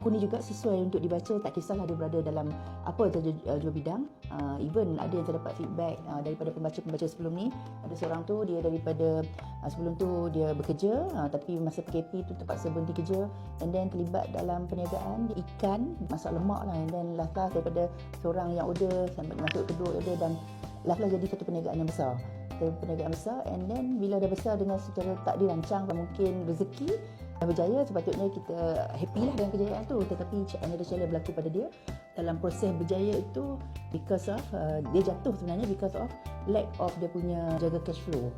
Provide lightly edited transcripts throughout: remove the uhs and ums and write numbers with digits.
Buku ni juga sesuai untuk dibaca, tak kisahlah dia berada dalam apa saja jua bidang. Even ada yang saya dapat feedback daripada pembaca-pembaca sebelum ni. Ada seorang tu dia daripada sebelum tu dia bekerja, tapi masa PKP tu terpaksa berhenti kerja, and then terlibat dalam perniagaan ikan, masak lemak lah, and then last daripada seorang yang order sampai masuk kedua order, dan last jadi satu perniagaan yang besar. Perniagaan besar, and then bila dah besar dengan secara tak dirancang, mungkin rezeki berjaya, sepatutnya kita happy lah dengan kejayaan tu, tetapi ada challenge berlaku pada dia dalam proses berjaya itu because of dia jatuh sebenarnya because of lack of dia punya jaga cash flow.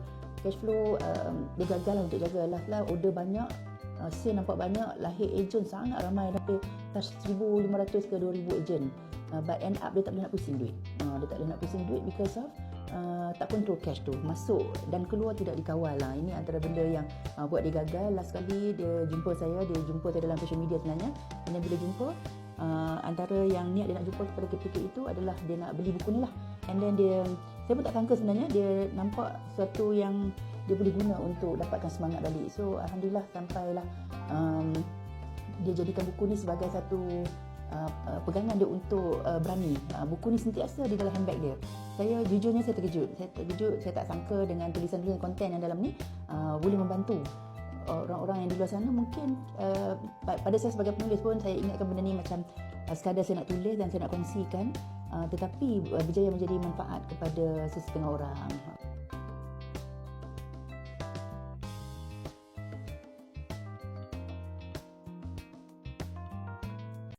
Dia gagal lah untuk jaga. Lah order banyak, sale nampak banyak, lahir ejen sangat ramai, hampir touch 1,500 ke 2,000 ejen, but end up dia tak boleh nak pusing duit. Dia tak boleh nak pusing duit because of tak kontrol cash tu, masuk dan keluar tidak dikawal lah. Ini antara benda yang buat dia gagal. Last kali dia jumpa saya dalam social media sebenarnya, dan bila jumpa antara yang niat dia nak jumpa pada ketika itu adalah dia nak beli buku ni lah. And then saya pun tak sangka sebenarnya dia nampak sesuatu yang dia boleh guna untuk dapatkan semangat balik. So alhamdulillah sampailah dia jadikan buku ni sebagai satu pegangan dia untuk berani. Buku ni sentiasa di dalam handbag dia. Jujurnya saya terkejut. Saya tak sangka dengan tulisan-tulisan konten yang dalam ni boleh membantu orang-orang yang di luar sana. Mungkin pada saya sebagai penulis pun saya ingatkan benda ni macam sekadar saya nak tulis dan saya nak kongsikan, tetapi berjaya menjadi manfaat kepada sesetengah orang.